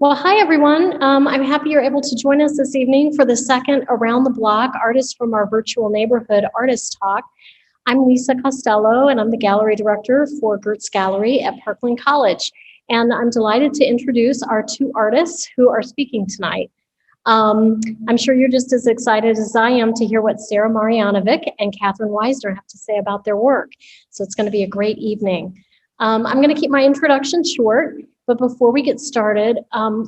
Well, hi, everyone. I'm happy you're able to join us this evening for the second Around the Block Artists from Our Virtual Neighborhood Artist Talk. I'm Lisa Costello, and I'm the gallery director for Gertz Gallery at Parkland College. And I'm delighted to introduce our two artists who are speaking tonight. I'm sure you're just as excited as I am to hear what Sarah Marianovic and Catherine Wiesener have to say about their work. So it's going to be a great evening. I'm going to keep my introduction short. But before we get started,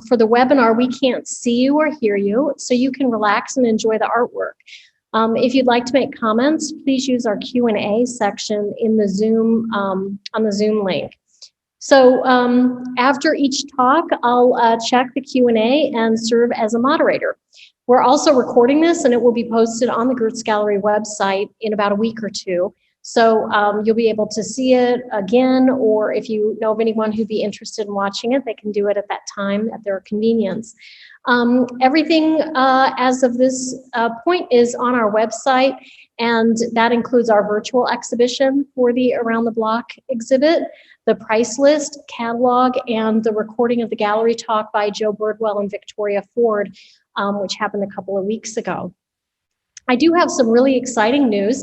for the webinar, we can't see you or hear you, so you can relax and enjoy the artwork. If you'd like to make comments, please use our Q&A section in the Zoom, on the Zoom link. So after each talk, I'll check the Q&A and serve as a moderator. We're also recording this, and it will be posted on the Gertz Gallery website in about a week or two. So you'll be able to see it again, or if you know of anyone who'd be interested in watching it, they can do it at that time at their convenience. Everything as of this point is on our website, and that includes our virtual exhibition for the Around the Block exhibit, the price list, catalog, and the recording of the gallery talk by Joe Birdwell and Victoria Ford, which happened a couple of weeks ago. I do have some really exciting news.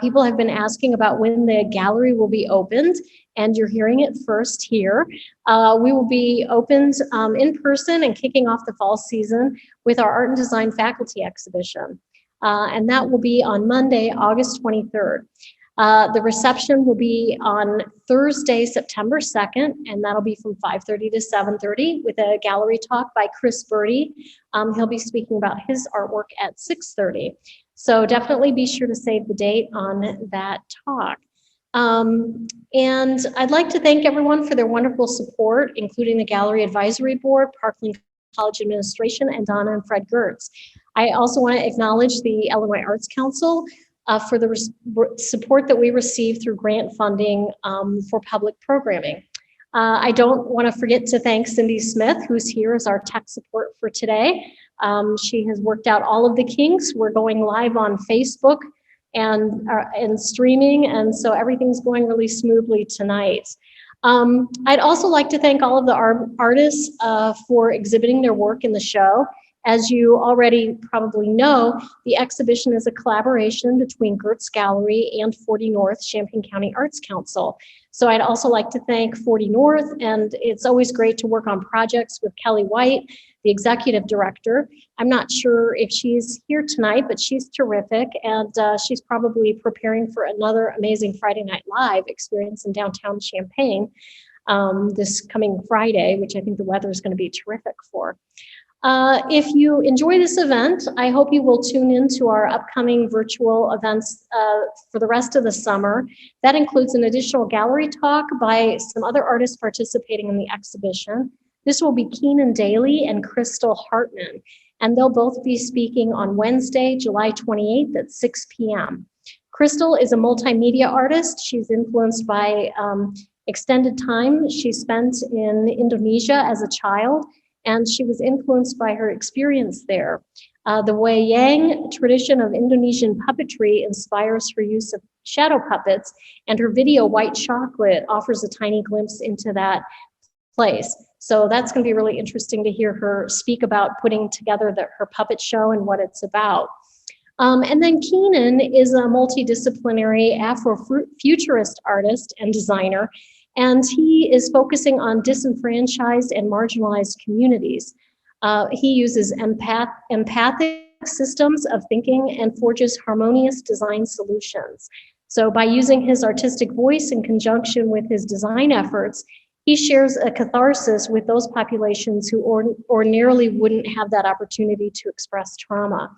People have been asking about when the gallery will be opened, and you're hearing it first here. We will be opened in person and kicking off the fall season with our Art and Design Faculty Exhibition. And that will be on Monday, August 23rd. The reception will be on Thursday, September 2nd, and that'll be from 5:30 to 7:30 with a gallery talk by Chris Birdie. He'll be speaking about his artwork at 6:30. So definitely be sure to save the date on that talk. And I'd like to thank everyone for their wonderful support, including the Gallery Advisory Board, Parkland College Administration, and Donna and Fred Gertz. I also want to acknowledge the Illinois Arts Council for the support that we receive through grant funding for public programming. I don't want to forget to thank Cindy Smith, who's here as our tech support for today. She has worked out all of the kinks. We're going live on Facebook and streaming, and so everything's going really smoothly tonight. I'd also like to thank all of the artists for exhibiting their work in the show. As you already probably know, the exhibition is a collaboration between Gertz Gallery and 40 North Champaign County Arts Council. So I'd also like to thank 40 North, and it's always great to work on projects with Kelly White, the executive director. I'm not sure if she's here tonight, but she's terrific, and she's probably preparing for another amazing Friday Night Live experience in downtown Champaign this coming Friday, which I think the weather is going to be terrific for. If you enjoy this event, I hope you will tune in to our upcoming virtual events for the rest of the summer. That includes an additional gallery talk by some other artists participating in the exhibition. This will be Keenan Daly and Crystal Hartman, and they'll both be speaking on Wednesday, July 28th at 6 p.m. Crystal is a multimedia artist. She's influenced by extended time she spent in Indonesia as a child, and she was influenced by her experience there. The Wayang tradition of Indonesian puppetry inspires her use of shadow puppets, and her video, White Chocolate, offers a tiny glimpse into that place. So that's going to be really interesting to hear her speak about putting together her puppet show and what it's about. And then Keenan is a multidisciplinary Afrofuturist artist and designer, and he is focusing on disenfranchised and marginalized communities. He uses empathic systems of thinking and forges harmonious design solutions. So by using his artistic voice in conjunction with his design efforts, he shares a catharsis with those populations who ordinarily wouldn't have that opportunity to express trauma.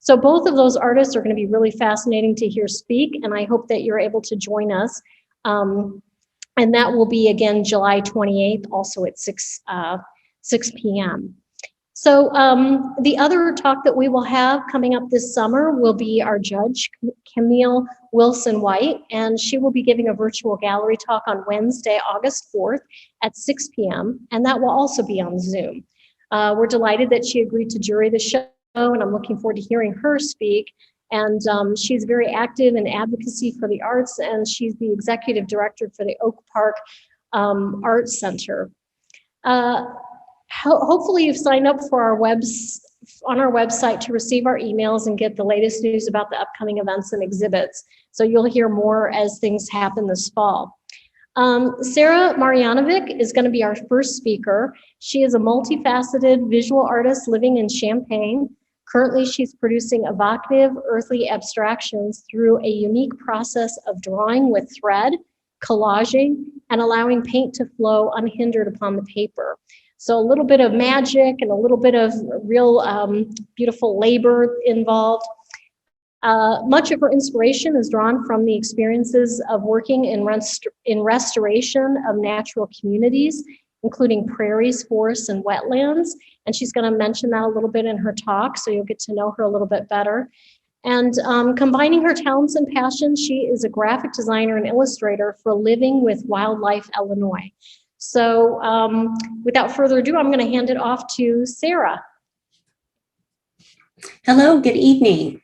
So both of those artists are going to be really fascinating to hear speak, and I hope that you're able to join us. And that will be, again, July 28th, also at 6 p.m. So the other talk that we will have coming up this summer will be our judge, Camille Wilson-White, and she will be giving a virtual gallery talk on Wednesday, August 4th at 6 p.m., and that will also be on Zoom. We're delighted that she agreed to jury the show, and I'm looking forward to hearing her speak. And she's very active in advocacy for the arts, and she's the executive director for the Oak Park Arts Center. hopefully you've signed up for our on our website to receive our emails and get the latest news about the upcoming events and exhibits. So you'll hear more as things happen this fall. Sarah Marianovic is going to be our first speaker. She is a multifaceted visual artist living in Champaign. Currently, she's producing evocative earthly abstractions through a unique process of drawing with thread, collaging, and allowing paint to flow unhindered upon the paper. So a little bit of magic and a little bit of real beautiful labor involved. Much of her inspiration is drawn from the experiences of working in restoration of natural communities, including prairies, forests, and wetlands. And she's going to mention that a little bit in her talk, so you'll get to know her a little bit better. And combining her talents and passions, she is a graphic designer and illustrator for Living with Wildlife Illinois. So without further ado, I'm going to hand it off to Sarah. Hello, good evening.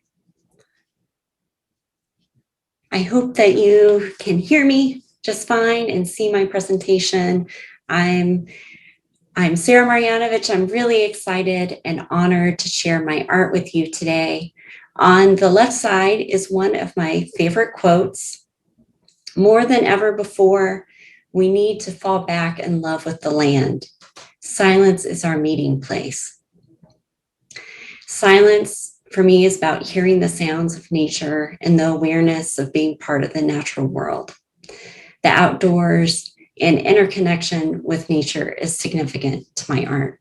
I hope that you can hear me just fine and see my presentation. I'm Sarah Marjanovic. I'm really excited and honored to share my art with you today. On the left side is one of my favorite quotes. More than ever before, we need to fall back in love with the land. Silence is our meeting place. Silence for me is about hearing the sounds of nature and the awareness of being part of the natural world. The outdoors and interconnection with nature is significant to my art.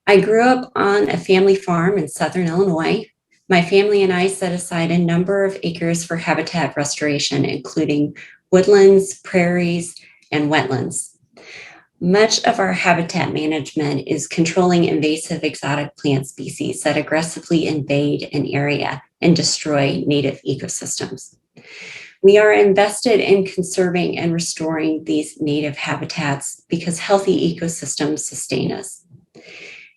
I grew up on a family farm in Southern Illinois. My family and I set aside a number of acres for habitat restoration, including woodlands, prairies, and wetlands. Much of our habitat management is controlling invasive exotic plant species that aggressively invade an area and destroy native ecosystems. We are invested in conserving and restoring these native habitats because healthy ecosystems sustain us.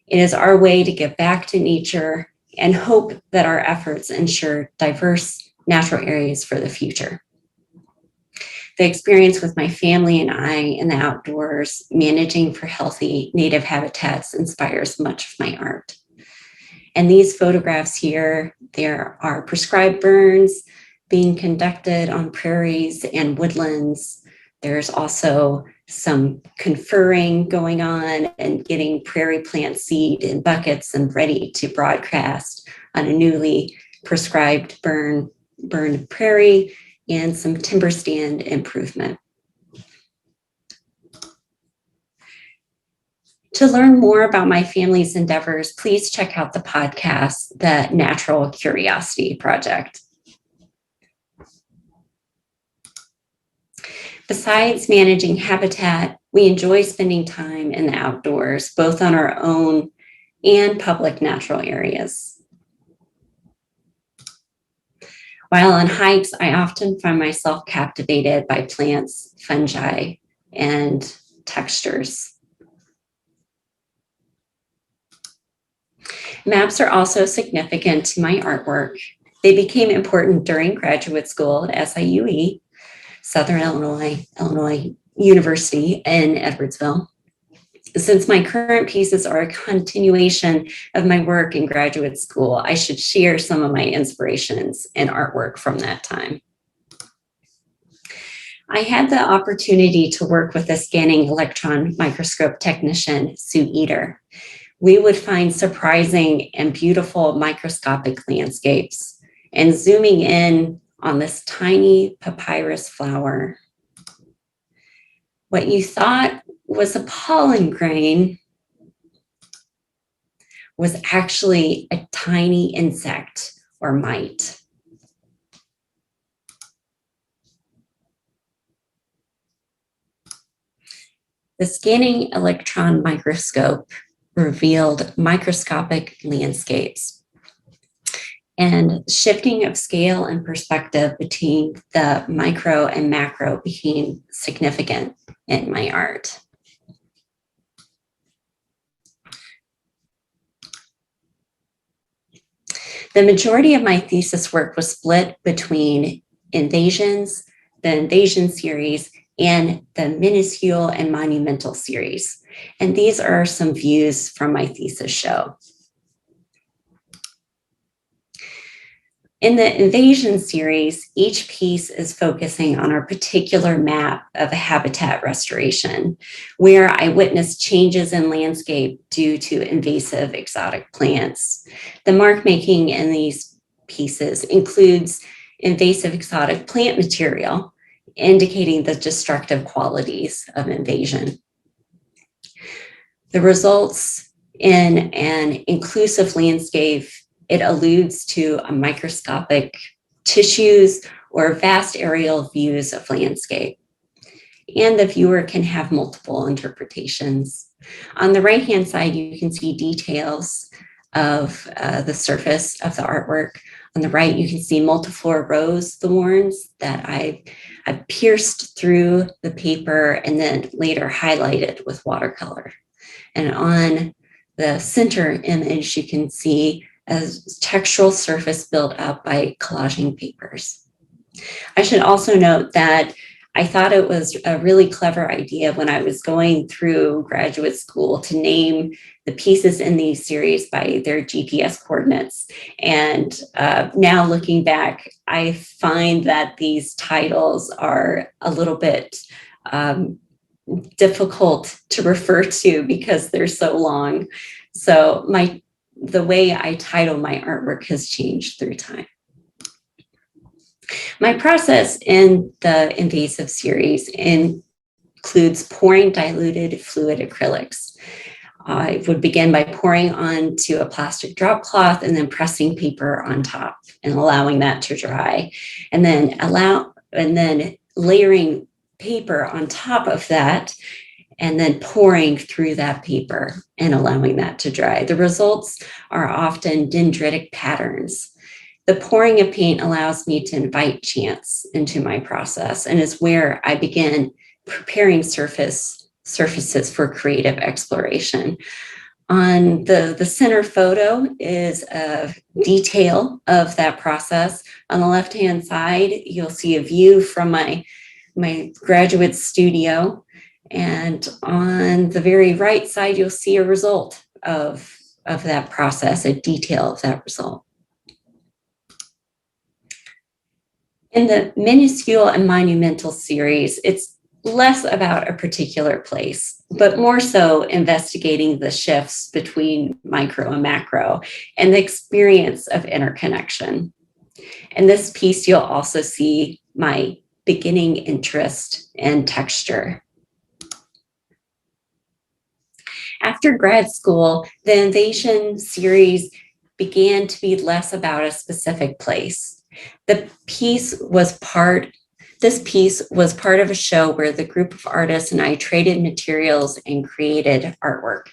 It is our way to give back to nature and hope that our efforts ensure diverse natural areas for the future. The experience with my family and I in the outdoors, managing for healthy native habitats, inspires much of my art. And these photographs here, there are prescribed burns being conducted on prairies and woodlands. There's also some conferring going on and getting prairie plant seed in buckets and ready to broadcast on a newly prescribed burned prairie, and some timber stand improvement. To learn more about my family's endeavors, please check out the podcast, The Natural Curiosity Project. Besides managing habitat, we enjoy spending time in the outdoors, both on our own and public natural areas. While on hikes, I often find myself captivated by plants, fungi, and textures. Maps are also significant to my artwork. They became important during graduate school at SIUE, Southern Illinois University in Edwardsville. Since my current pieces are a continuation of my work in graduate school, I should share some of my inspirations and artwork from that time. I had the opportunity to work with a scanning electron microscope technician, Sue Eder. We would find surprising and beautiful microscopic landscapes, and zooming in on this tiny papyrus flower, what you thought was a pollen grain was actually a tiny insect or mite. The scanning electron microscope revealed microscopic landscapes, and shifting of scale and perspective between the micro and macro became significant in my art. The majority of my thesis work was split between invasions, the invasion series, and the minuscule and monumental series. And these are some views from my thesis show. In the invasion series, each piece is focusing on a particular map of a habitat restoration, where I witnessed changes in landscape due to invasive exotic plants. The mark making in these pieces includes invasive exotic plant material, indicating the destructive qualities of invasion. The results in an inclusive landscape, it alludes to a microscopic tissues or vast aerial views of landscape. And the viewer can have multiple interpretations. On the right-hand side, you can see details of the surface of the artwork. On the right, you can see multiflora rose thorns that I pierced through the paper and then later highlighted with watercolor. And on the center image, you can see a textural surface built up by collaging papers. I should also note that I thought it was a really clever idea when I was going through graduate school to name the pieces in these series by their GPS coordinates. And now looking back, I find that these titles are a little bit difficult to refer to because they're so long. So the way I title my artwork has changed through time. My process in the invasive series includes pouring diluted fluid acrylics. I would begin by pouring onto a plastic drop cloth and then pressing paper on top and allowing that to dry, and then layering paper on top of that, and then pouring through that paper and allowing that to dry. The results are often dendritic patterns. The pouring of paint allows me to invite chance into my process and is where I begin preparing surfaces for creative exploration. On the center photo is a detail of that process. On the left-hand side, you'll see a view from my graduate studio. And on the very right side, you'll see a result of that process, a detail of that result. In the minuscule and monumental series, it's less about a particular place, but more so investigating the shifts between micro and macro and the experience of interconnection. In this piece, you'll also see my beginning interest in texture. After grad school, the invasion series began to be less about a specific place. This piece was part of a show where the group of artists and I traded materials and created artwork.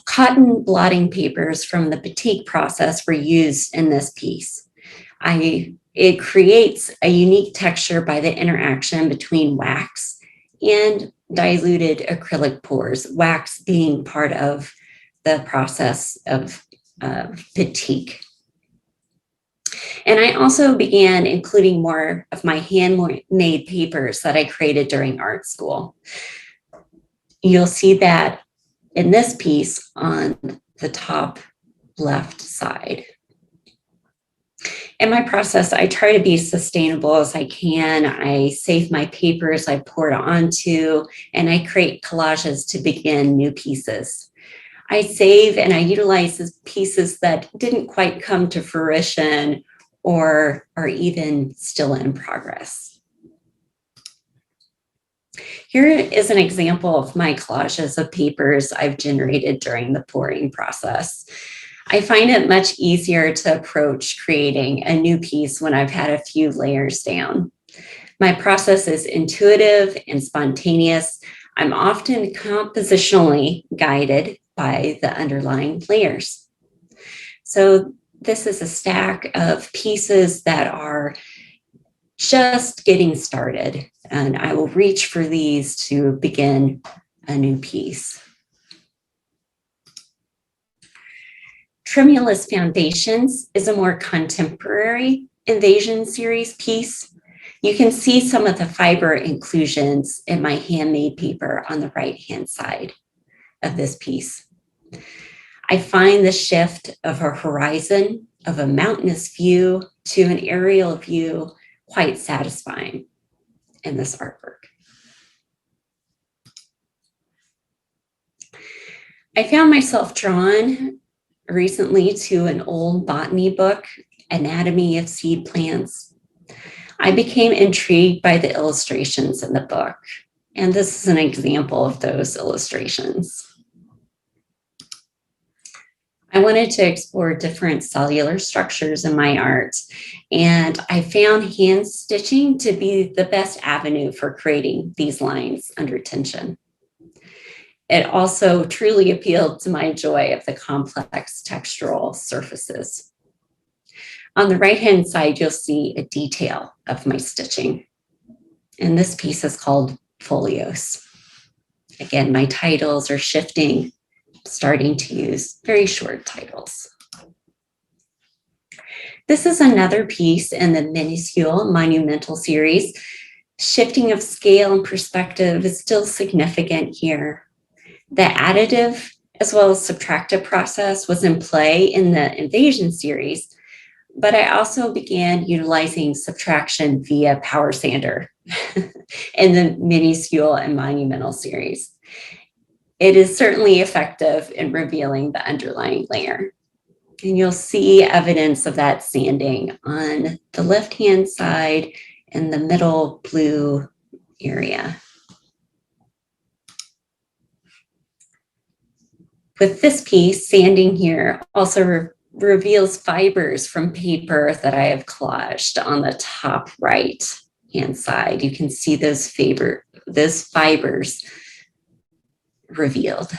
Cotton blotting papers from the batik process were used in this piece. It creates a unique texture by the interaction between wax and diluted acrylic pours, wax being part of the process of batik. And I also began including more of my handmade papers that I created during art school. You'll see that in this piece on the top left side. In my process, I try to be as sustainable as I can. I save my papers I poured onto, and I create collages to begin new pieces. I save and I utilize these pieces that didn't quite come to fruition or are even still in progress. Here is an example of my collages of papers I've generated during the pouring process. I find it much easier to approach creating a new piece when I've had a few layers down. My process is intuitive and spontaneous. I'm often compositionally guided by the underlying layers. So this is a stack of pieces that are just getting started, and I will reach for these to begin a new piece. Tremulous Foundations is a more contemporary invasion series piece. You can see some of the fiber inclusions in my handmade paper on the right-hand side of this piece. I find the shift of a horizon, of a mountainous view to an aerial view quite satisfying in this artwork. I found myself drawn recently to an old botany book, Anatomy of Seed Plants. I became intrigued by the illustrations in the book, and this is an example of those illustrations. I wanted to explore different cellular structures in my art, and I found hand stitching to be the best avenue for creating these lines under tension. It also truly appealed to my joy of the complex textural surfaces. On the right-hand side, you'll see a detail of my stitching. And this piece is called Folios. Again, my titles are shifting, starting to use very short titles. This is another piece in the minuscule monumental series. Shifting of scale and perspective is still significant here. The additive as well as subtractive process was in play in the invasion series, but I also began utilizing subtraction via power sander in the minuscule and monumental series. It is certainly effective in revealing the underlying layer. And you'll see evidence of that sanding on the left-hand side in the middle blue area. With this piece, sanding here also reveals fibers from paper that I have collaged on the top right-hand side. You can see those fibers revealed.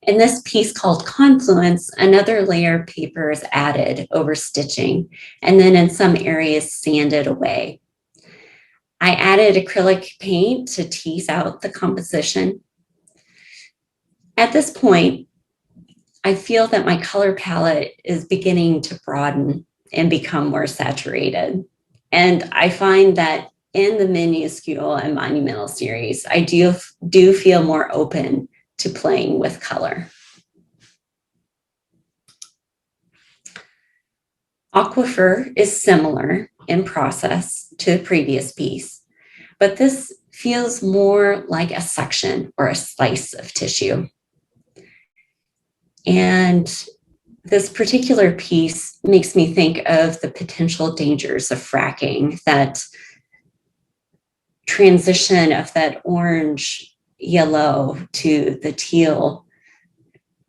In this piece called Confluence, another layer of paper is added over stitching, and then in some areas sanded away. I added acrylic paint to tease out the composition. At this point, I feel that my color palette is beginning to broaden and become more saturated. And I find that in the minuscule and monumental series, I do feel more open to playing with color. Aquifer is similar in process to the previous piece, but this feels more like a section or a slice of tissue. And this particular piece makes me think of the potential dangers of fracking, that transition of that orange yellow to the teal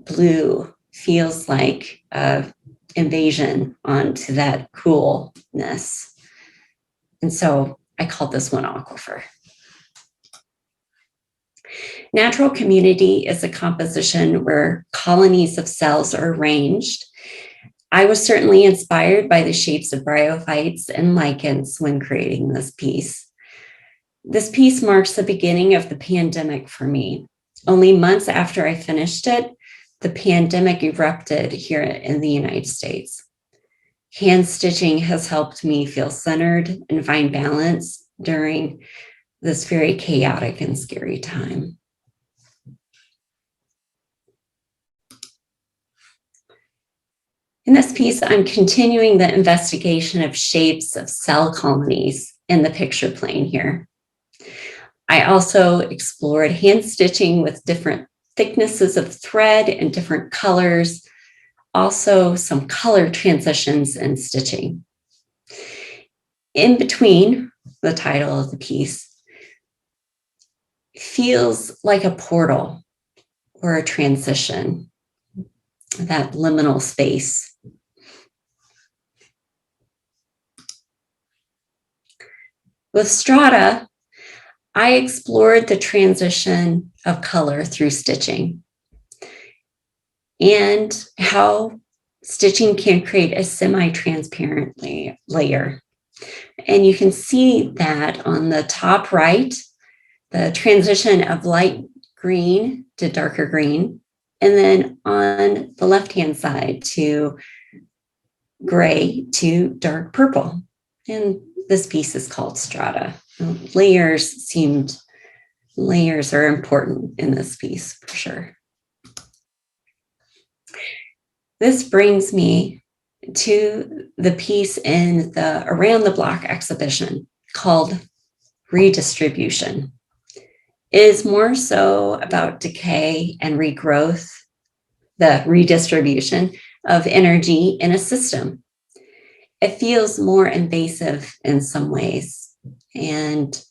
blue feels like an invasion onto that coolness. And so I called this one Aquifer. Natural community is a composition where colonies of cells are arranged. I was certainly inspired by the shapes of bryophytes and lichens when creating this piece. This piece marks the beginning of the pandemic for me. Only months after I finished it, the pandemic erupted here in the United States. Hand stitching has helped me feel centered and find balance during this very chaotic and scary time. In this piece, I'm continuing the investigation of shapes of cell colonies in the picture plane here. I also explored hand stitching with different thicknesses of thread and different colors, also some color transitions in stitching. In between, the title of the piece feels like a portal or a transition, that liminal space. With strata, I explored the transition of color through stitching and how stitching can create a semi-transparent layer. And you can see that on the top right, the transition of light green to darker green, and then on the left-hand side to gray to dark purple. And this piece is called Strata. Layers are important in this piece for sure. This brings me to the piece in the Around the Block exhibition called Redistribution. It is more so about decay and regrowth, the redistribution of energy in a system. It feels more invasive in some ways, and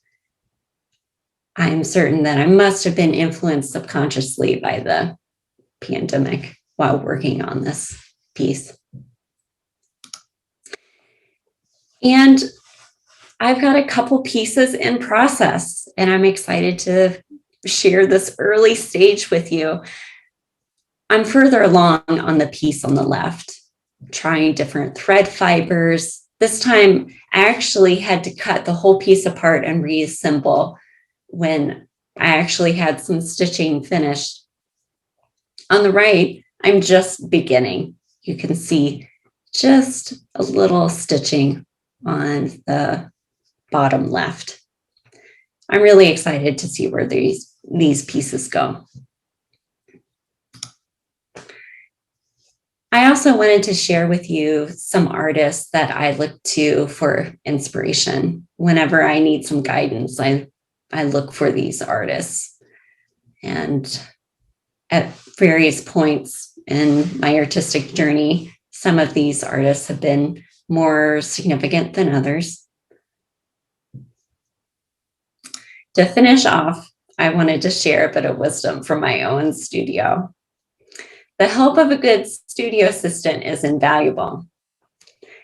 I'm certain that I must have been influenced subconsciously by the pandemic while working on this piece. And I've got a couple pieces in process, and I'm excited to share this early stage with you. I'm further along on the piece on the left, trying different thread fibers. This time, I actually had to cut the whole piece apart and reassemble when I actually had some stitching finished. On the right, I'm just beginning. You can see just a little stitching on the bottom left. I'm really excited to see where these pieces go. I also wanted to share with you some artists that I look to for inspiration. Whenever I need some guidance, I look for these artists. And at various points in my artistic journey, some of these artists have been more significant than others. To finish off, I wanted to share a bit of wisdom from my own studio. The help of a good studio assistant is invaluable.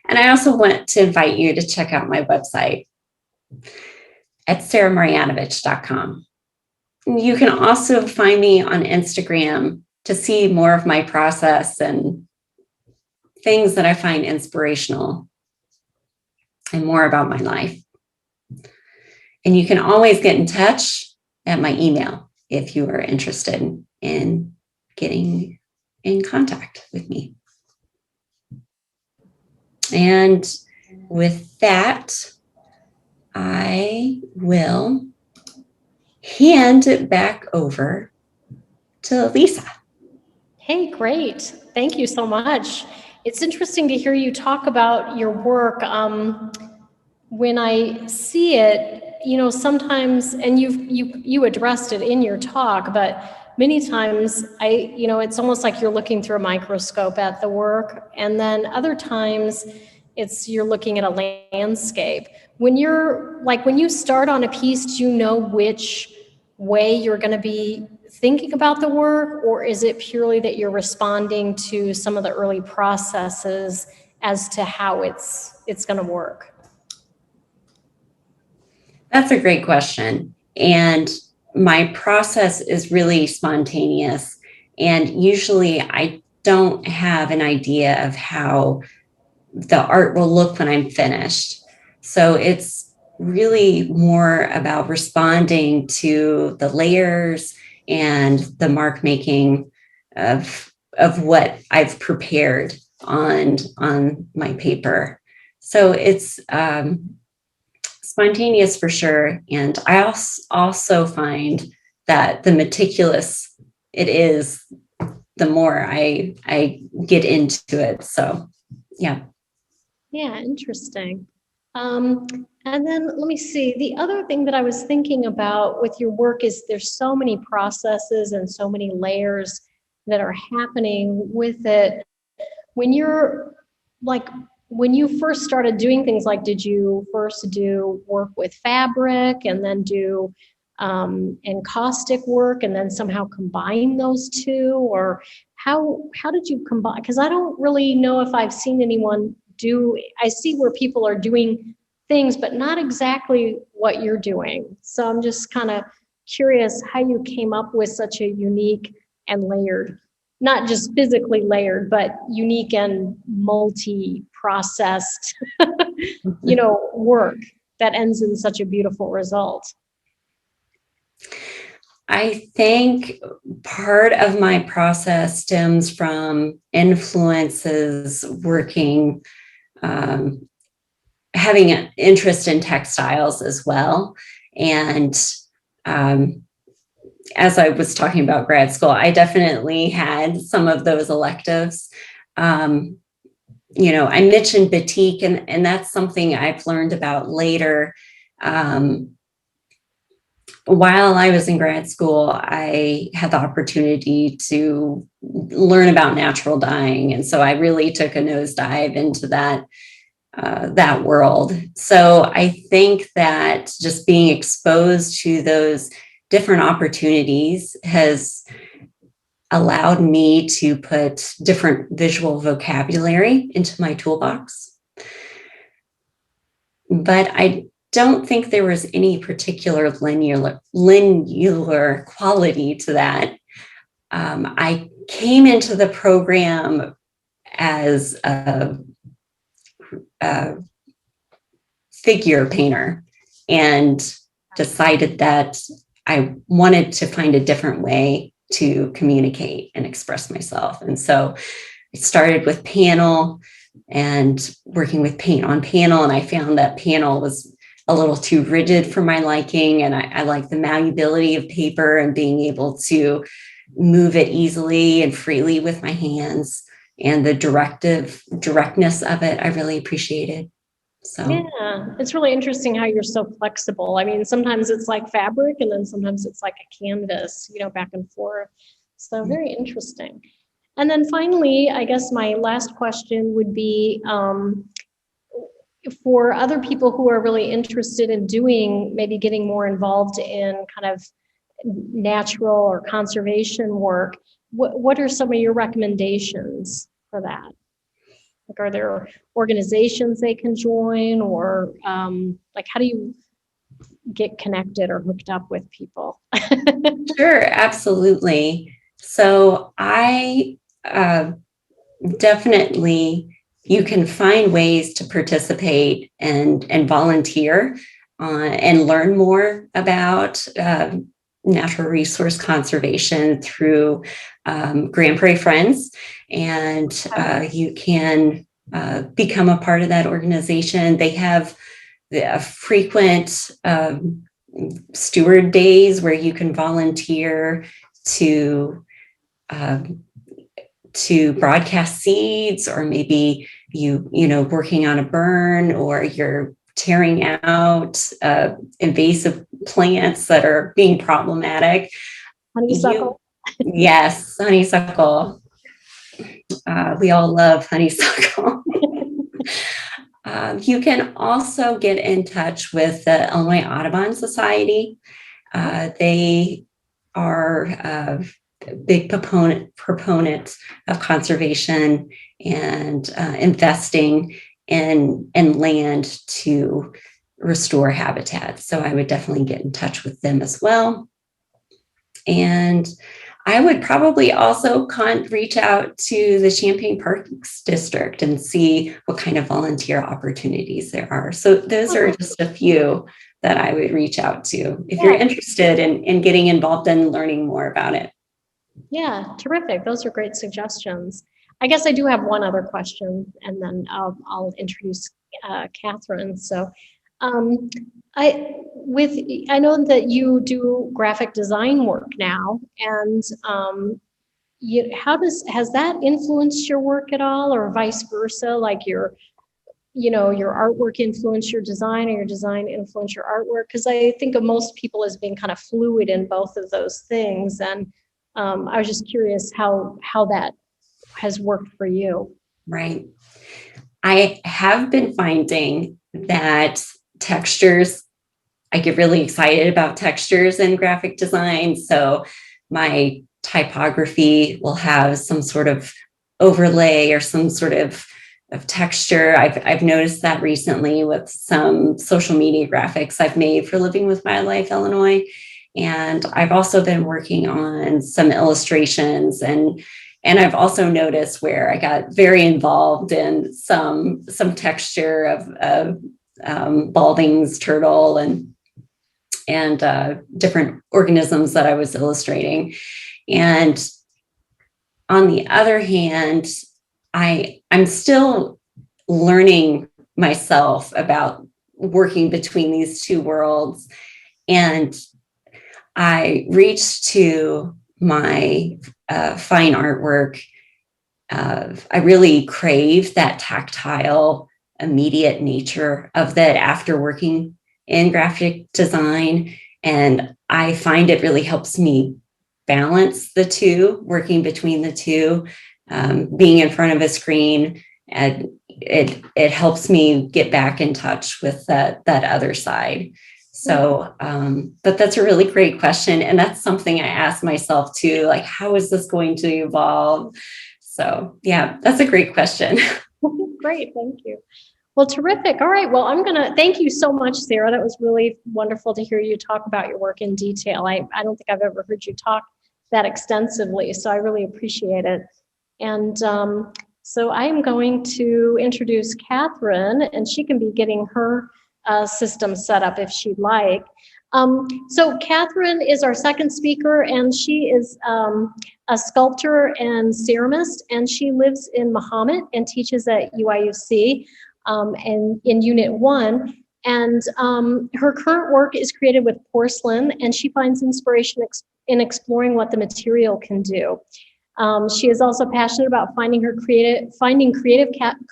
And I also want to invite you to check out my website at sarahmarianovic.com. You can also find me on Instagram to see more of my process and things that I find inspirational and more about my life. And you can always get in touch at my email if you are interested in getting in contact with me. And with that, I will hand it back over to Lisa. Hey, great. Thank you so much. It's interesting to hear you talk about your work. When I see it, sometimes, and you addressed it in your talk, but many times it's almost like you're looking through a microscope at the work, and then other times you're looking at a landscape. When you start on a piece, do you know which way you're going to be thinking about the work, or is it purely that you're responding to some of the early processes as to how it's going to work? That's a great question. And my process is really spontaneous. And usually I don't have an idea of how the art will look when I'm finished. So it's really more about responding to the layers and the mark making of what I've prepared on my paper. So it's spontaneous for sure. And I also find that the meticulous it is, the more I get into it. So, yeah. Yeah, interesting. And then let me see. The other thing that I was thinking about with your work is there's so many processes and so many layers that are happening with it. When you first started doing things, like, did you first do work with fabric and then do encaustic work and then somehow combine those two? Or how did you combine? Because I don't really know if I've seen anyone I see where people are doing things, but not exactly what you're doing. So I'm just kind of curious how you came up with such a unique and layered, not just physically layered, but unique and multi-processed, work that ends in such a beautiful result. I think part of my process stems from influences working, having an interest in textiles as well. And as I was talking about grad school, I definitely had some of those electives. I mentioned batik, and that's something I've learned about later. While I was in grad school, I had the opportunity to learn about natural dyeing. And so I really took a nosedive into that world. So I think that just being exposed to those different opportunities has allowed me to put different visual vocabulary into my toolbox. But I don't think there was any particular linear quality to that. I came into the program as a figure painter and decided that I wanted to find a different way to communicate and express myself. And so I started with panel and working with paint on panel. And I found that panel was a little too rigid for my liking. And I like the malleability of paper and being able to move it easily and freely with my hands, and the directness of it, I really appreciated. So yeah, it's really interesting how you're so flexible. I mean, sometimes it's like fabric, and then sometimes it's like a canvas, back and forth. So very interesting. And then finally, I guess my last question would be, for other people who are really interested in maybe getting more involved in kind of natural or conservation work, what are some of your recommendations for that? Like, are there organizations they can join, or how do you get connected or hooked up with people? Sure, absolutely. So I definitely, you can find ways to participate and volunteer and learn more about natural resource conservation through Grand Prairie Friends, and you can become a part of that organization. They have frequent steward days where you can volunteer to broadcast seeds, or maybe working on a burn, or you're tearing out invasive plants that are being problematic. Honeysuckle. Yes, honeysuckle. We all love honeysuckle. You can also get in touch with the Illinois Audubon Society. They are a big proponent of conservation and investing in land to restore habitat. So I would definitely get in touch with them as well. And I would probably also reach out to the Champaign Parks District and see what kind of volunteer opportunities there are. So those are just a few that I would reach out to if you're interested in getting involved and learning more about it. Yeah, terrific. Those are great suggestions. I guess I do have one other question, and then I'll introduce Catherine. So I know that you do graphic design work now, and has that influenced your work at all, or vice versa? Like your artwork influence your design, or your design influence your artwork? Because I think of most people as being kind of fluid in both of those things, and I was just curious how that has worked for you. Right. I have been finding that textures, I get really excited about textures in graphic design. So my typography will have some sort of overlay or some sort of texture. I've noticed that recently with some social media graphics I've made for Living with Wildlife Illinois. And I've also been working on some illustrations, and I've also noticed where I got very involved in some texture of Balding's turtle, and different organisms that I was illustrating. And on the other hand, I'm still learning myself about working between these two worlds. And I reached to my fine artwork. I really crave that tactile, immediate nature of that after working in graphic design. And I find it really helps me balance the two, working between the two, being in front of a screen. And it helps me get back in touch with that other side. So, but that's a really great question. And that's something I ask myself too, like, how is this going to evolve? So yeah, that's a great question. Great, thank you. Well, terrific. All right, well, I'm gonna thank you so much, Sarah. That was really wonderful to hear you talk about your work in detail. I don't think I've ever heard you talk that extensively, so I really appreciate it. And so I am going to introduce Catherine, and she can be getting her system set up if she'd like. So Catherine is our second speaker, and she is a sculptor and ceramist, and she lives in Mahomet and teaches at UIUC and in Unit 1. And her current work is created with porcelain, and she finds inspiration in exploring what the material can do. She is also passionate about finding creative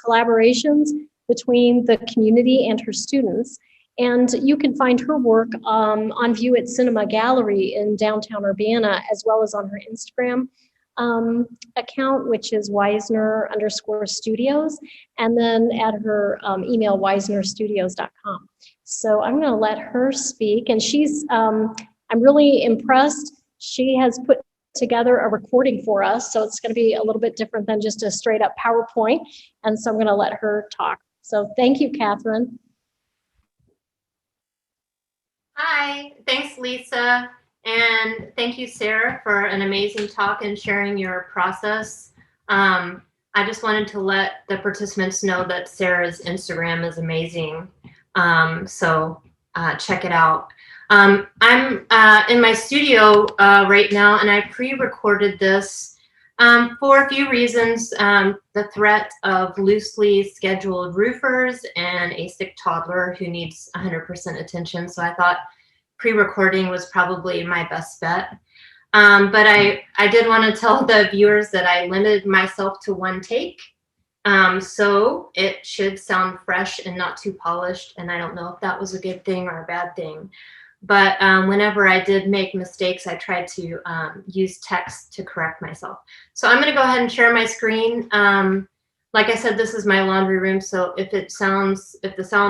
collaborations between the community and her students. And you can find her work on view at Cinema Gallery in downtown Urbana, as well as on her Instagram account, which is Wiesener_studios, and then at her email, wiesenerstudios.com. So I'm going to let her speak, and I'm really impressed. She has put together a recording for us, so it's going to be a little bit different than just a straight up PowerPoint, and so I'm going to let her talk. So thank you, Catherine. Hi, thanks, Lisa. And thank you, Sarah, for an amazing talk and sharing your process. I just wanted to let the participants know that Sarah's Instagram is amazing. So check it out. I'm in my studio right now, and I pre-recorded this for a few reasons. The threat of loosely scheduled roofers and a sick toddler who needs 100% attention. So I thought pre-recording was probably my best bet. But I did want to tell the viewers that I limited myself to one take. So it should sound fresh and not too polished. And I don't know if that was a good thing or a bad thing. But whenever I did make mistakes, I tried to use text to correct myself. So I'm going to go ahead and share my screen. Like I said, this is my laundry room. So if the sound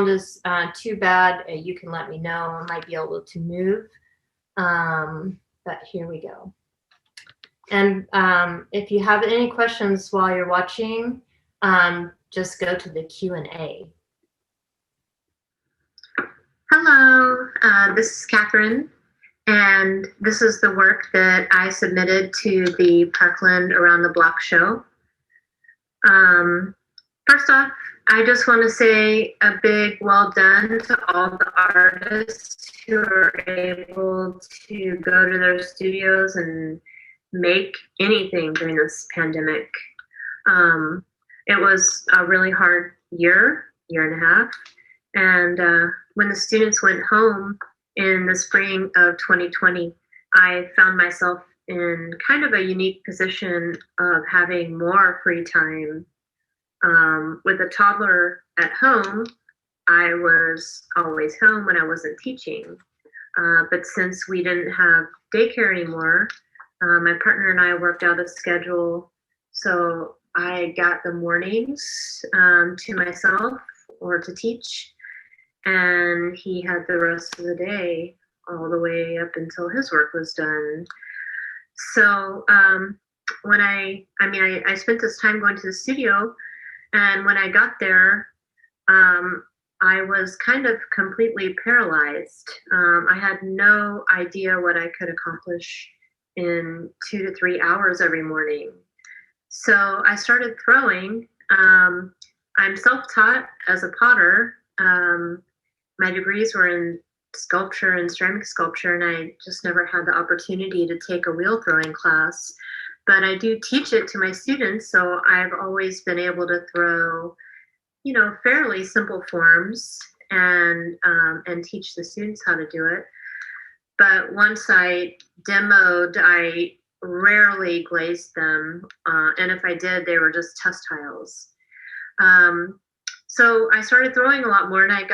is too bad, you can let me know. I might be able to move. But here we go. And if you have any questions while you're watching, just go to the Q&A. Hello, this is Catherine, and this is the work that I submitted to the Parkland Around the Block show. First off, I just want to say a big well done to all the artists who are able to go to their studios and make anything during this pandemic. It was a really hard year and a half. And when the students went home in the spring of 2020, I found myself in kind of a unique position of having more free time. With a toddler at home, I was always home when I wasn't teaching. But since we didn't have daycare anymore, my partner and I worked out a schedule. So I got the mornings to myself or to teach. And he had the rest of the day all the way up until his work was done. So when I spent this time going to the studio, and when I got there, I was kind of completely paralyzed. I had no idea what I could accomplish in 2 to 3 hours every morning. So I started throwing. I'm self-taught as a potter. My degrees were in sculpture and ceramic sculpture, and I just never had the opportunity to take a wheel throwing class. But I do teach it to my students, so I've always been able to throw, you know, fairly simple forms and teach the students how to do it. But once I demoed, I rarely glazed them, and if I did, they were just test tiles. So I started throwing a lot more, and I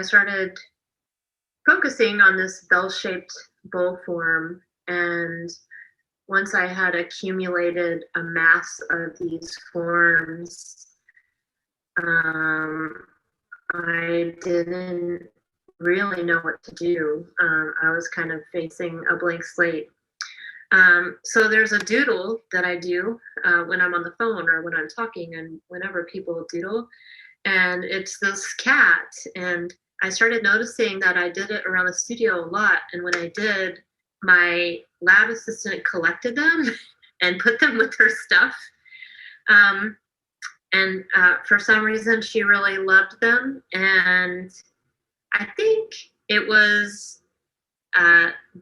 started focusing on this bell-shaped bowl form. And once I had accumulated a mass of these forms, I didn't really know what to do. I was kind of facing a blank slate. So there's a doodle that I do when I'm on the phone or when I'm talking and whenever people doodle. And it's this cat. And I started noticing that I did it around the studio a lot. And when I did, my lab assistant collected them and put them with her stuff. And for some reason, she really loved them. And I think it was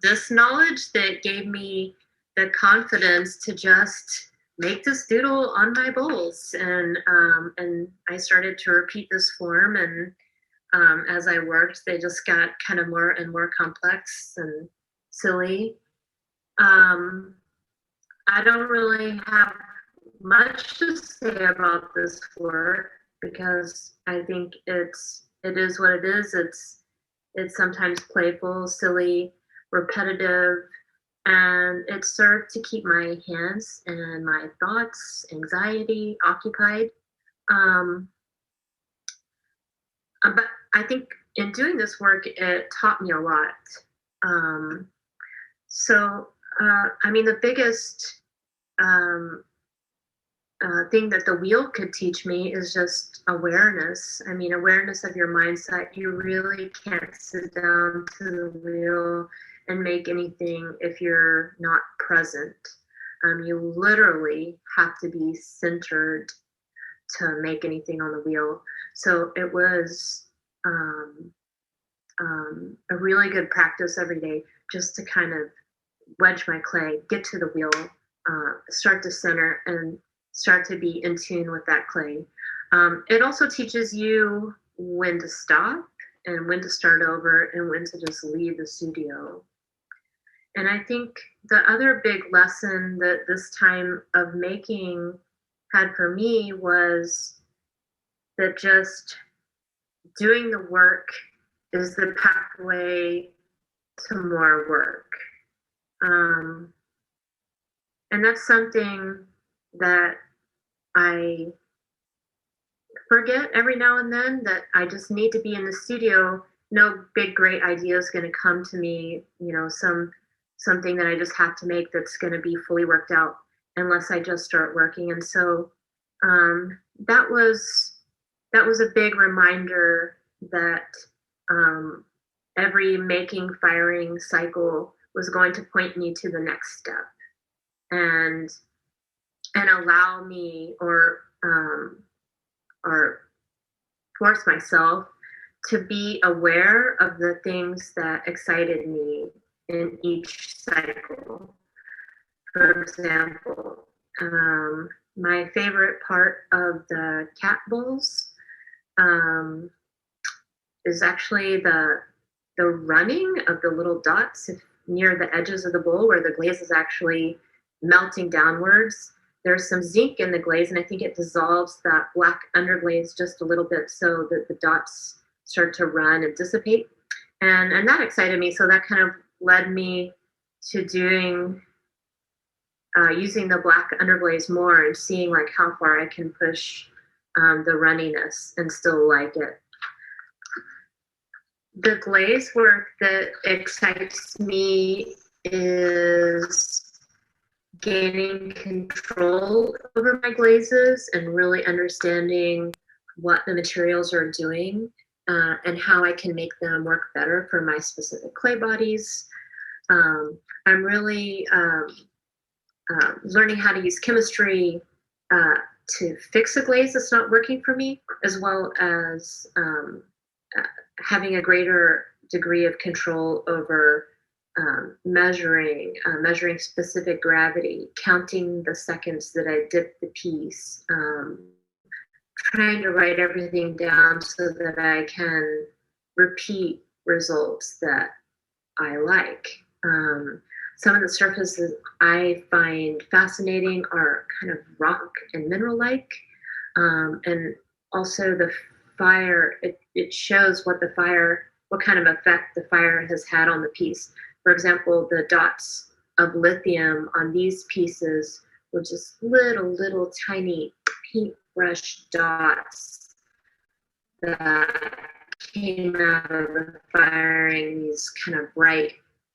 this knowledge that gave me the confidence to just make this doodle on my bowls. And I started to repeat this form. And as I worked, they just got kind of more and more complex and silly. I don't really have much to say about this work because I think it is what it is. It's sometimes playful, silly, repetitive, and it served to keep my hands and my thoughts, anxiety occupied. But I think in doing this work, it taught me a lot. I mean, the biggest thing that the wheel could teach me is just awareness. I mean, awareness of your mindset. You really can't sit down to the wheel and make anything if you're not present. You literally have to be centered to make anything on the wheel. So it was a really good practice every day just to kind of wedge my clay, get to the wheel, start to center, and start to be in tune with that clay. It also teaches you when to stop and when to start over and when to just leave the studio. And I think the other big lesson that this time of making had for me was that just doing the work is the pathway to more work. And that's something that I forget every now and then, that I just need to be in the studio. No big, great idea is going to come to me, you know, something that I just have to make that's going to be fully worked out unless I just start working. And so that was a big reminder that every making, firing cycle was going to point me to the next step and allow me or force myself to be aware of the things that excited me in each cycle. For example, my favorite part of the cat bowls is actually the running of the little dots near the edges of the bowl where the glaze is actually melting downwards. There's some zinc in the glaze, and I think it dissolves that black underglaze just a little bit so that the dots start to run and dissipate. And that excited me, so that kind of led me to doing using the black underglaze more and seeing like how far I can push the runniness and still like it. The glaze work that excites me is gaining control over my glazes and really understanding what the materials are doing and how I can make them work better for my specific clay bodies. I'm really learning how to use chemistry to fix a glaze that's not working for me, as well as having a greater degree of control over measuring specific gravity, counting the seconds that I dip the piece, trying to write everything down so that I can repeat results that I like. Some of the surfaces I find fascinating are kind of rock and mineral-like, and also the fire, it shows what kind of effect the fire has had on the piece. For example, the dots of lithium on these pieces were just little tiny paintbrush dots that came out of the firing, these kind of bright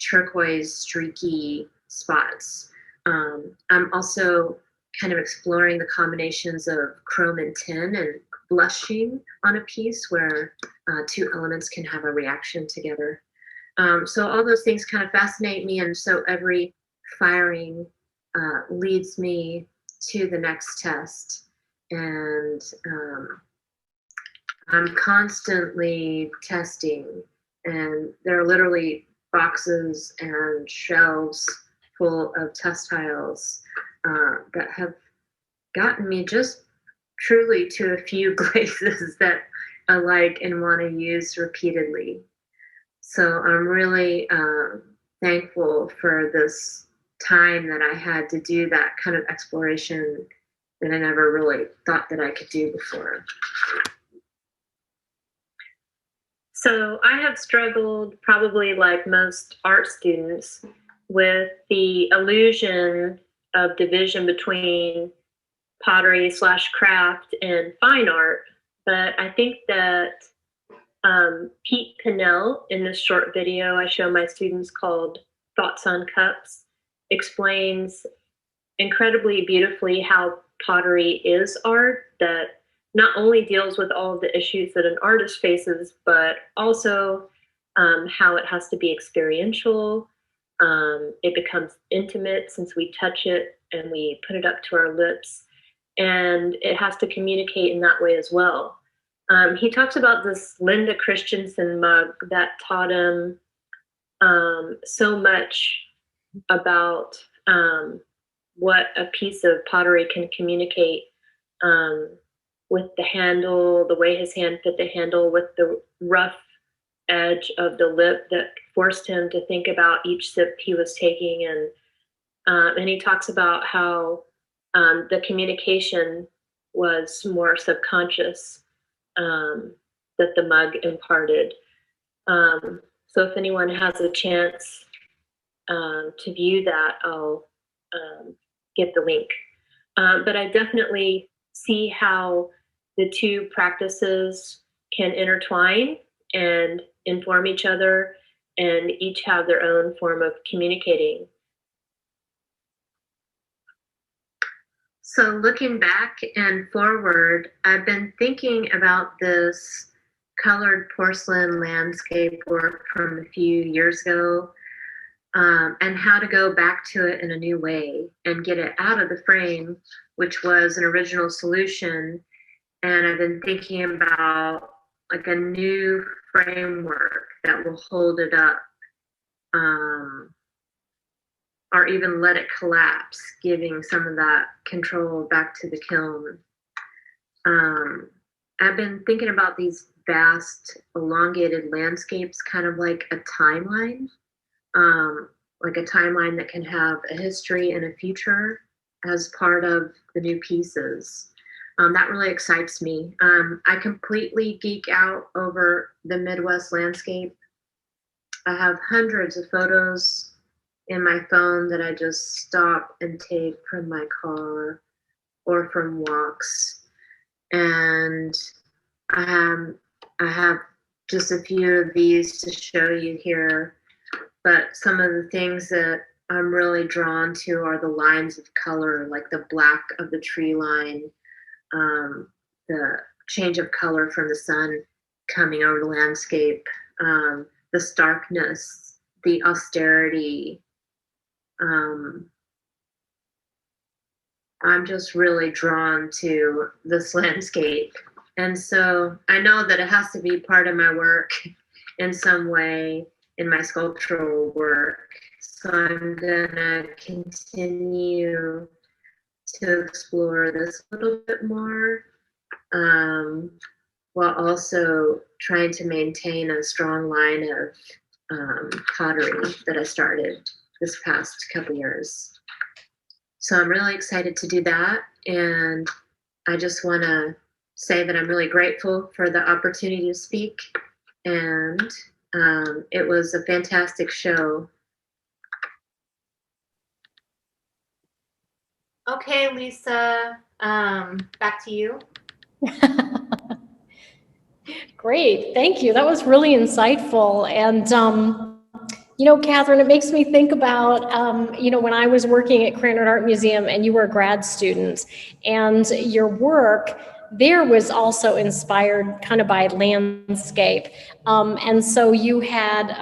turquoise streaky spots. I'm also kind of exploring the combinations of chrome and tin and blushing on a piece where two elements can have a reaction together. So all those things kind of fascinate me, and so every firing leads me to the next test. And I'm constantly testing, and there are literally boxes and shelves full of test tiles that have gotten me just truly to a few glazes that I like and want to use repeatedly. So I'm really thankful for this time that I had to do that kind of exploration that I never really thought that I could do before. So I have struggled, probably like most art students, with the illusion of division between pottery / craft and fine art. But I think that Pete Pinnell, in this short video I show my students called Thoughts on Cups, explains incredibly beautifully how pottery is art, that not only deals with all of the issues that an artist faces, but also how it has to be experiential. It becomes intimate since we touch it and we put it up to our lips, and it has to communicate in that way as well. He talks about this Linda Christensen mug that taught him so much about what a piece of pottery can communicate with the handle, the way his hand fit the handle, with the rough edge of the lip that forced him to think about each sip he was taking. And he talks about how the communication was more subconscious that the mug imparted. So if anyone has a chance to view that, I'll get the link. But I definitely see how the two practices can intertwine and inform each other, and each have their own form of communicating. So looking back and forward, I've been thinking about this colored porcelain landscape work from a few years ago, and how to go back to it in a new way and get it out of the frame, which was an original solution. And I've been thinking about like a new framework that will hold it up, or even let it collapse, giving some of that control back to the kiln. I've been thinking about these vast, elongated landscapes, kind of like a timeline, that can have a history and a future as part of the new pieces. That really excites me. I completely geek out over the Midwest landscape. I have hundreds of photos in my phone that I just stop and take from my car or from walks. And I have just a few of these to show you here. But some of the things that I'm really drawn to are the lines of color, like the black of the tree line, the change of color from the sun coming over the landscape, the starkness, the austerity. I'm just really drawn to this landscape. And so I know that it has to be part of my work in some way in my sculptural work. So I'm gonna continue to explore this a little bit more, while also trying to maintain a strong line of pottery that I started this past couple years. So I'm really excited to do that. And I just want to say that I'm really grateful for the opportunity to speak. And it was a fantastic show. Okay, Lisa, back to you. Great, thank you. That was really insightful. And, you know, Catherine, it makes me think about, you know, when I was working at Krannert Art Museum and you were a grad student, and your work there was also inspired kind of by landscape. And so you had,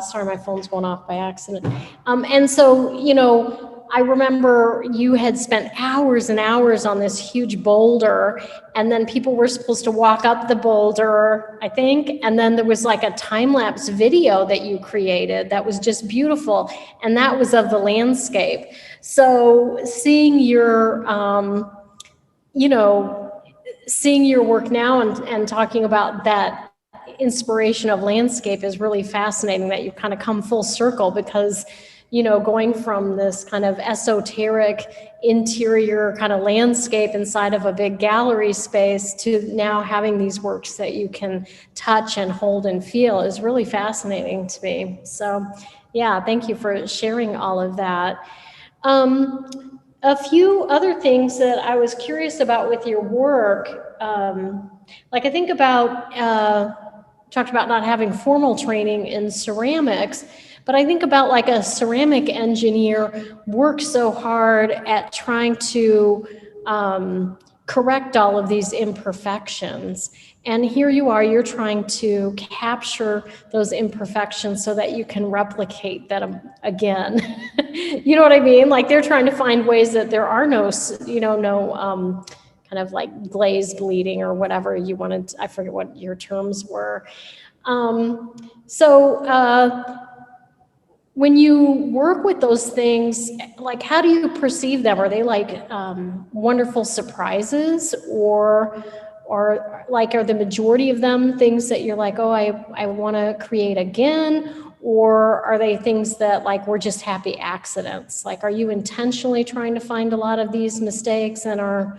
sorry, my phone's going off by accident. And so, you know, I remember you had spent hours and hours on this huge boulder, and then people were supposed to walk up the boulder, I think, and then there was like a time-lapse video that you created that was just beautiful, and that was of the landscape. So seeing your, you know, seeing your work now and talking about that inspiration of landscape is really fascinating, that you've kind of come full circle, because you know, going from this kind of esoteric interior kind of landscape inside of a big gallery space to now having these works that you can touch and hold and feel is really fascinating to me. So yeah, thank you for sharing all of that. A few other things that I was curious about with your work, like I think about, talked about not having formal training in ceramics, but I think about like a ceramic engineer works so hard at trying to correct all of these imperfections. And here you are, you're trying to capture those imperfections so that you can replicate them again. You know what I mean? Like they're trying to find ways that there are no, you know, no kind of like glaze bleeding or whatever you wanted. I forget what your terms were. When you work with those things, like how do you perceive them? Are they like wonderful surprises, or like are the majority of them things that you're like, oh, I want to create again? Or are they things that like were just happy accidents? Like, are you intentionally trying to find a lot of these mistakes and are,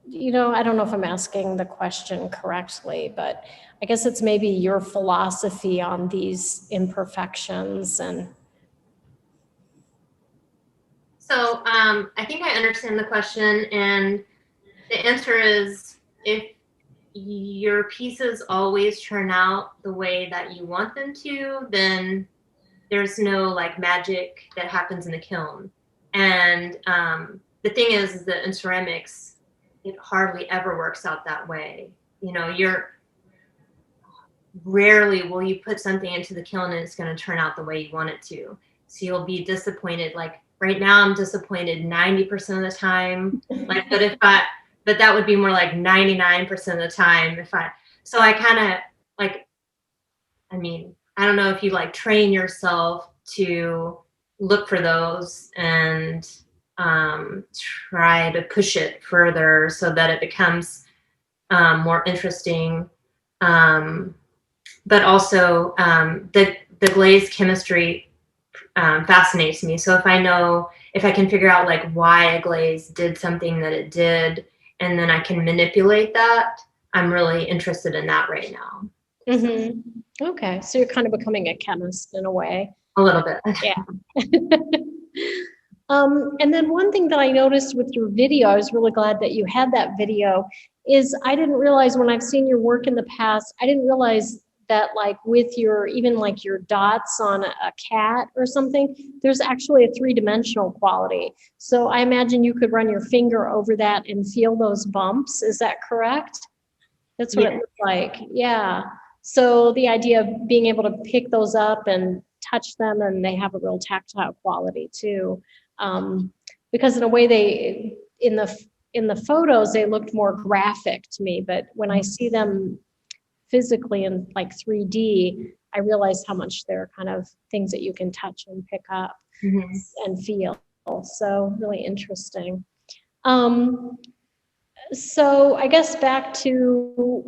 you know, I don't know if I'm asking the question correctly, but I guess it's maybe your philosophy on these imperfections and. So I think I understand the question, and the answer is if your pieces always turn out the way that you want them to, then there's no like magic that happens in the kiln. And the thing is that in ceramics, it hardly ever works out that way. You know, rarely will you put something into the kiln and it's going to turn out the way you want it to. So you'll be disappointed. Like right now, I'm disappointed 90% of the time. Like, but that would be more like 99% of the time so I kind of like, I mean, I don't know if you like train yourself to look for those and try to push it further so that it becomes more interesting. But also the glaze chemistry fascinates me. So if I can figure out like why a glaze did something that it did, and then I can manipulate that, I'm really interested in that right now. Mm-hmm. Okay, so you're kind of becoming a chemist in a way. A little bit. Yeah. And then one thing that I noticed with your video, I was really glad that you had that video, is I didn't realize when I've seen your work in the past, I didn't realize that like with your, even like your dots on a cat or something, there's actually a 3-dimensional quality. So I imagine you could run your finger over that and feel those bumps. Is that correct? That's what it looks like. Yeah. So the idea of being able to pick those up and touch them, and they have a real tactile quality too. Because in a way they, in the photos, they looked more graphic to me, but when I see them physically in like 3D, I realized how much they're kind of things that you can touch and pick up and feel. So really interesting. So I guess back to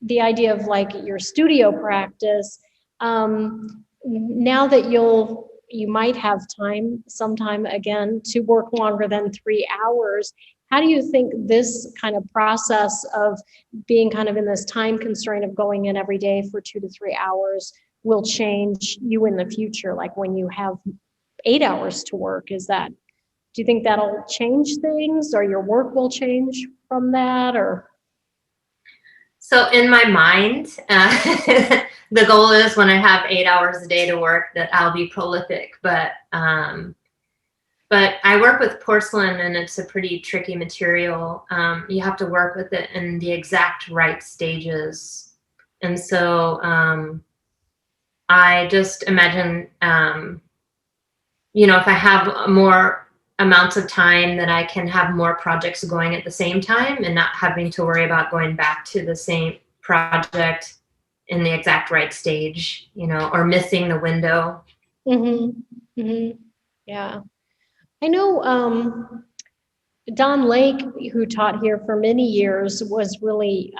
the idea of like your studio practice. Now that you might have time sometime again to work longer than 3 hours, how do you think this kind of process of being kind of in this time constraint of going in every day for 2 to 3 hours will change you in the future? Like when you have 8 hours to work, do you think that'll change things, or your work will change from that, or? So in my mind, the goal is when I have 8 hours a day to work that I'll be prolific, but I work with porcelain and it's a pretty tricky material. You have to work with it in the exact right stages. And so I just imagine, if I have more amounts of time, that I can have more projects going at the same time and not having to worry about going back to the same project in the exact right stage, or missing the window. Yeah. I know Don Lake, who taught here for many years, was really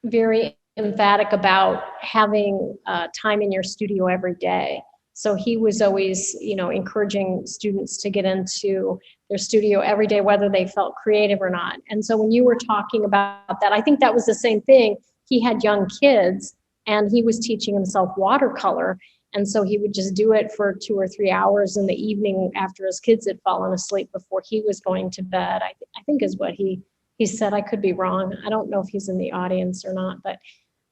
very emphatic about having time in your studio every day. So he was always, encouraging students to get into their studio every day, whether they felt creative or not. And so when you were talking about that, I think that was the same thing. He had young kids and he was teaching himself watercolor. And so he would just do it for 2 or 3 hours in the evening after his kids had fallen asleep before he was going to bed, I think is what he said. I could be wrong. I don't know if he's in the audience or not, but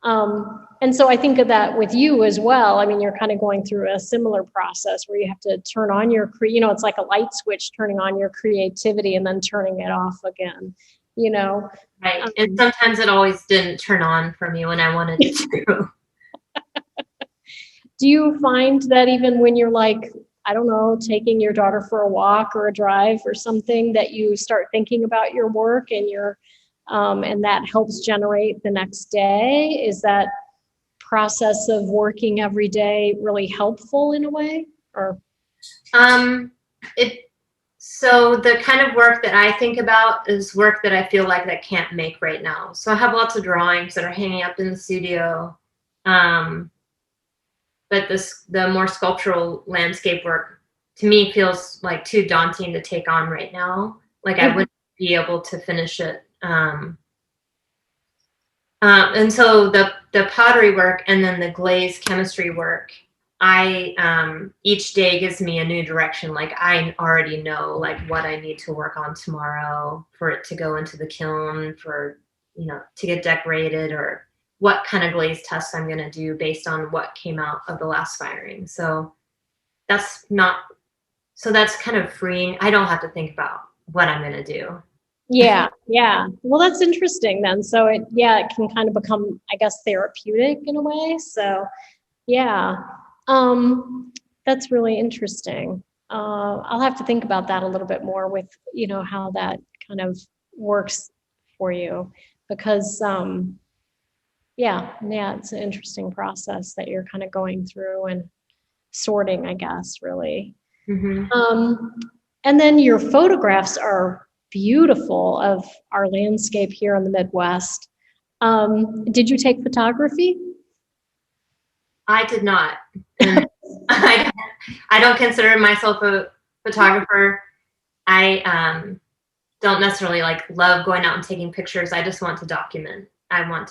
and so I think of that with you as well. I mean, you're kind of going through a similar process where you have to turn on it's like a light switch, turning on your creativity and then turning it off again, Right. And sometimes it always didn't turn on for me when I wanted it to. Do you find that even when you're like, I don't know, taking your daughter for a walk or a drive or something, that you start thinking about your work and and that helps generate the next day? Is that process of working every day really helpful in a way, or? So the kind of work that I think about is work that I feel like I can't make right now. So I have lots of drawings that are hanging up in the studio. But the more sculptural landscape work to me feels like too daunting to take on right now. Like I wouldn't be able to finish it. And so the pottery work and then the glaze chemistry work, each day gives me a new direction. Like I already know like what I need to work on tomorrow for it to go into the kiln for, to get decorated, or what kind of glaze tests I'm going to do based on what came out of the last firing. So that's kind of freeing. I don't have to think about what I'm going to do. Yeah. Well, that's interesting then. So it can kind of become, I guess, therapeutic in a way. So yeah, that's really interesting. I'll have to think about that a little bit more with, how that kind of works for you, because it's an interesting process that you're kind of going through and sorting, I guess, really. And then your photographs are beautiful of our landscape here in the Midwest. Did you take photography? I did not. And I don't consider myself a photographer. I don't necessarily love going out and taking pictures. I just want to document.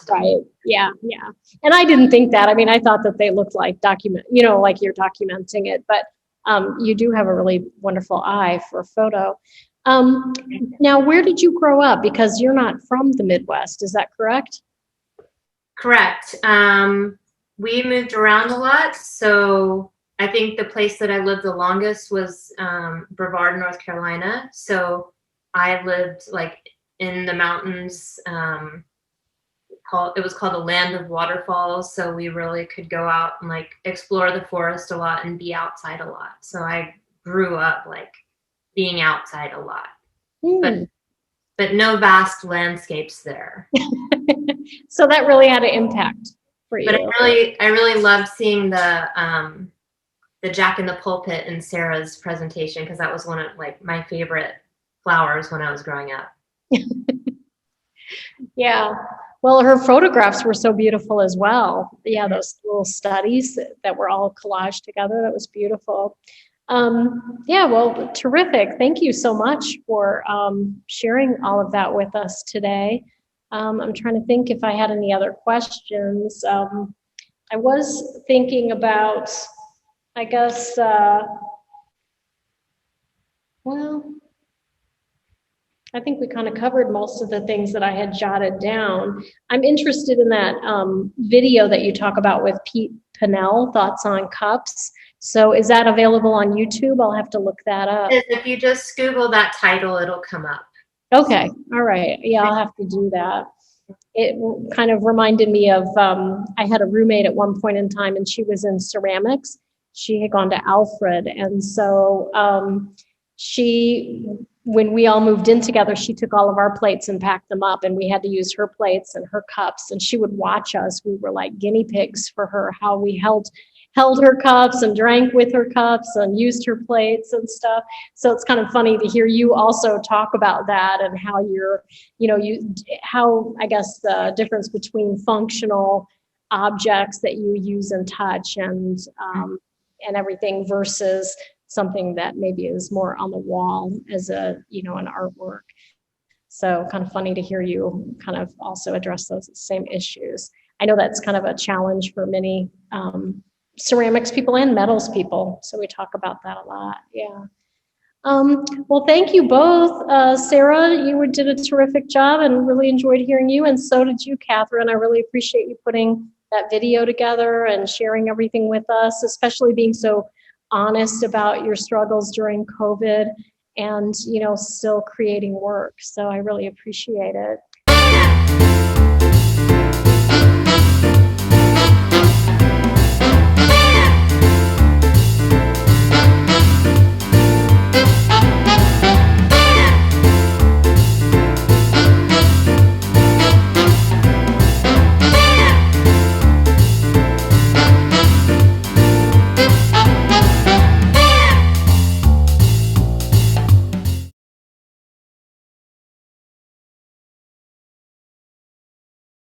Right. Yeah. And I didn't think that. I mean, I thought that they looked like like you're documenting it, but you do have a really wonderful eye for photo. Now, where did you grow up? Because you're not from the Midwest, is that correct? Correct. We moved around a lot. So I think the place that I lived the longest was Brevard, North Carolina. So I lived in the mountains. It was called the Land of Waterfalls. So we really could go out and explore the forest a lot and be outside a lot. So I grew up being outside a lot, but no vast landscapes there. So that really had an impact. for you. But I really loved seeing the Jack in the Pulpit in Sarah's presentation, because that was one of like my favorite flowers when I was growing up. Yeah. Well, her photographs were so beautiful as well. Yeah, those little studies that were all collaged together. That was beautiful. Yeah, well, terrific. Thank you so much for sharing all of that with us today. I'm trying to think if I had any other questions. I was thinking about, I guess, well, I think we kind of covered most of the things that I had jotted down. I'm interested in that video that you talk about with Pete Pinnell, Thoughts on Cups. So is that available on YouTube? I'll have to look that up. If you just Google that title, it'll come up. Okay. All right. Yeah, I'll have to do that. It kind of reminded me of, I had a roommate at one point in time, and she was in ceramics. She had gone to Alfred. And so when we all moved in together, she took all of our plates and packed them up, and we had to use her plates and her cups, and she would watch us. We were like guinea pigs for her, how we held her cups and drank with her cups and used her plates and stuff. So it's kind of funny to hear you also talk about that, and how how I guess the difference between functional objects that you use and touch and everything versus something that maybe is more on the wall as an artwork. So kind of funny to hear you kind of also address those same issues. I know that's kind of a challenge for many ceramics people and metals people. So we talk about that a lot. Yeah. Well, thank you both. Sarah, you did a terrific job and really enjoyed hearing you. And so did you, Catherine. I really appreciate you putting that video together and sharing everything with us, especially being so honest about your struggles during COVID and, still creating work. So I really appreciate it.